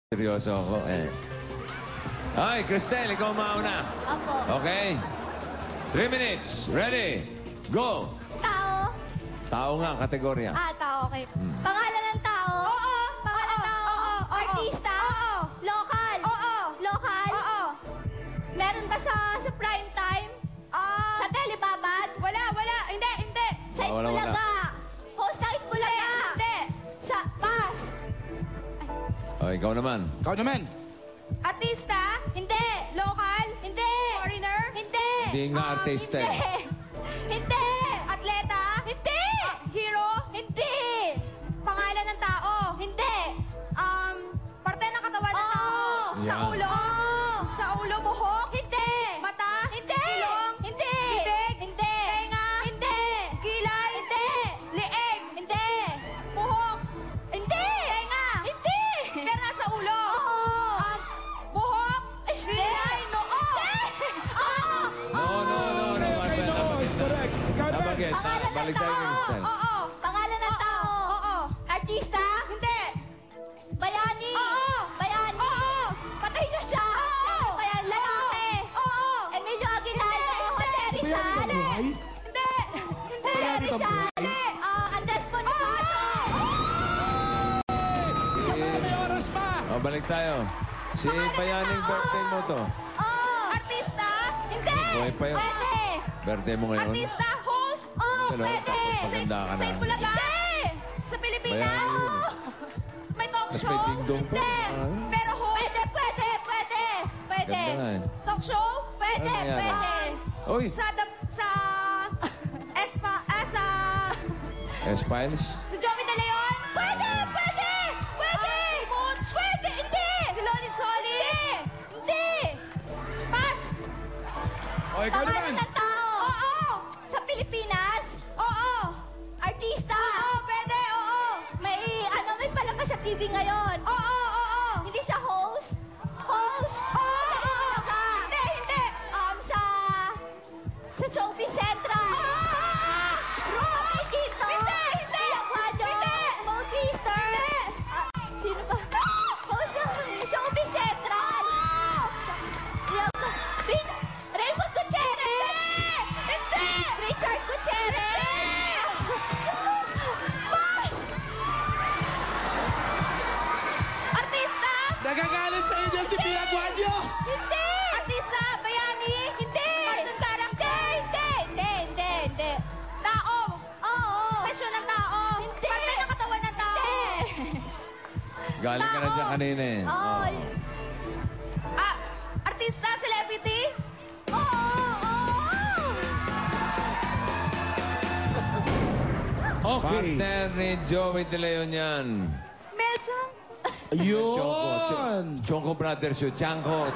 Seryoso ako eh. Ay, Cristel, ikaw mauna. Apo. Okay. 3 minutes. Ready? Go! Tao. Tao nga, kategorya. Tao, okay. Pangalan ng tao. Oo. Pangalan ng tao. Artista. Oo. Local. Oo. Local. Oo. Meron ba siya sa prime time? Sa Telebabad? Wala. Hindi. Sa Wala. Itbulaga. Host ng Itbulaga. Hindi. Sa Pass. O, ikaw naman. Ikaw naman. Artista? Hindi. Local? Hindi. Foreigner? Hindi. Hindi nga artista eh. Hindi. Hindi. Atleta? Hindi. Hero? Hindi. Pangalan ng tao? Hindi. Parte ng katawan ng tao? Sa Yeah. ulo? Oo. Sa ulo, buhok? Hindi. Mata? Hindi. Ilong? Hindi. Bibig? Hindi. Tenga? Hindi. Kilay? Hindi. Lieg? Hindi. Buhok? Hindi. Tenga? Hindi. Pero nasa ulo? Oo. Buhok? Hindi. Kilay? Noo? Oo. No. Okay, no, it's correct. Ikaw naman. Nabagit. Pangalan ng Balik tayo kay tao. Cristel. Oo. Pangalan ng tao. Oo. Artista. Hindi. Bayani. Oo. Bayani. Oo. Patay na siya. Oo. Bayan, lalaki. Oo. Emilio Aguinaldo. Jose Bayani Rizal. ba buhay? Hindi. Jose Bayani ba Rizal. Hindi. Andres Bonifacio. Isa pa, may oras pa. O, balik tayo. Si Bayaning birthday mo to. Artista? Hindi. Buhay pa yun. Pwede. Birthday mo ngayon. Artista? Host? Pero Pwede. tapos maganda ka Sa na. Itbulaga? Hindi. Sa Pilipinas? Bayani yun. May talk Tapos show? may ding-dong pa. Hindi. Ah, Pero host? Pwede. Ganda nga eh. Talk show? Pwede. Ano nangyari? Pwede. Uy, sa S-Files. sa Joey De Leon? Pwede. Si Butch? Pwede. Hindi. Si Lolit Solis? Hindi. Pass? O, ikaw Pangalan naman. ng tao. Oo. Sa Pilipinas. Oo. Artista. Oo, pwede, oo. May palabas sa TV ngayon. Oo. Hindi siya host. Host. Oo. Sa Itbulaga. Hindi. Sa Showbiz Central. Roy Quinto. Hindi. Pia Guadyo. Mo Twister. Sino ba? Host ng Showbiz Central. Raymond Gutierrez. Hindi. Richard Gutierrez. Boss. Artista? Nagagalit sa inyo si Pia Guadyo. Hindi. Artista? Bayani? Hindi. Cartoon character? Hindi. Tao? Oo. Presyo ng tao? Hindi. Parte ng katawan ng tao? Hindi. Galing ka na dyan kanina eh. Oo. Artista? Celebrity? Oo. Okay. Partner ni Joey De Leon yan. Medyo? Yun. Chonko Brothers yun. Chanko.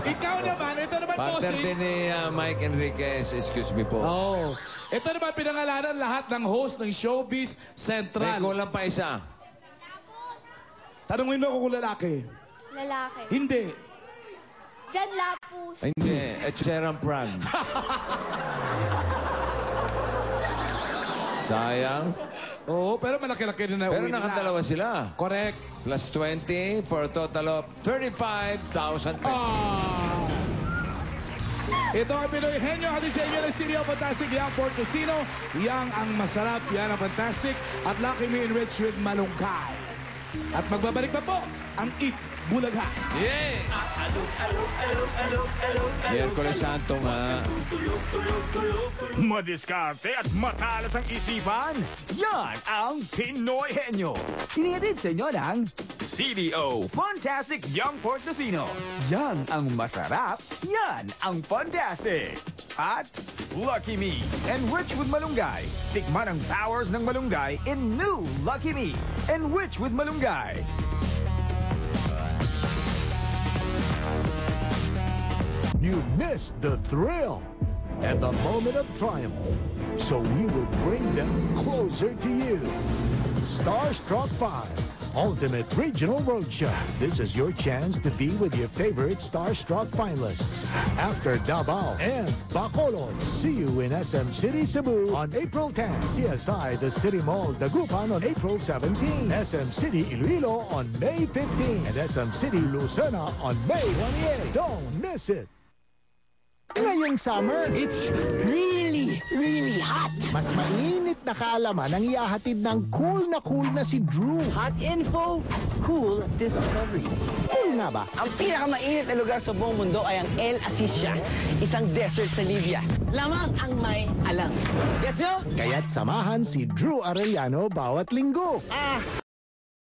Ikaw naman. Ito naman, Partner bossing. din ni Mike Enriquez. Excuse me po. Oh. Ito naman pinangalanan lahat ng host ng Showbiz May Central. kulang pa isa. Tanungin mo kung lalaki. Lalaki. Hindi. Jan Lapus. Ay, hindi. Sheran Prag. Sayang. Oo, pero malaki-laki rin na Pero uwi nila. nakadalawa sila. Correct. Plus 20 for a total of 35,000 pesos. Ah. Ito ang Pinoy Henyo. Hati sa inyo ng City of Fantastic. Yang Port Casino. Yang ang masarap. Yan ang fantastic. At Lucky Me enriched with malunggay. At magbabalik na po ang Eat Bulaga. Yay! Miyerkules Santo nga. Madiskarte at matalas ang isipan. Yan ang Pinoy Henyo. Inihatid sa inyo ng CDO Fantastic Young Port Casino. Yan ang masarap. Yan ang fantastic. At Lucky Me, enriched with malunggay. Tikman ang powers ng malunggay in new Lucky Me, enriched with malunggay. You missed the thrill and the moment of triumph, so we will bring them closer to you. Starstruck 5 Ultimate Regional Roadshow. This is your chance to be with your favorite Starstruck finalists. After Davao and Bacolod, see you in SM City, Cebu on April 10. CSI, the City Mall, Dagupan on April 17. SM City, Iloilo on May 15. And SM City, Lucena on May 28. Don't miss it. Ngayong summer, It's really, really hot. mas mainit na kaalaman ang ihahatid ng cool na si Drew. Hot info, cool discoveries. Cool nga ba? Ang pinakamainit na lugar sa buong mundo ay ang El Asisya, isang desert sa Libya. Lamang ang may alam. Gets nyo? Kaya't samahan si Drew Arellano bawat linggo.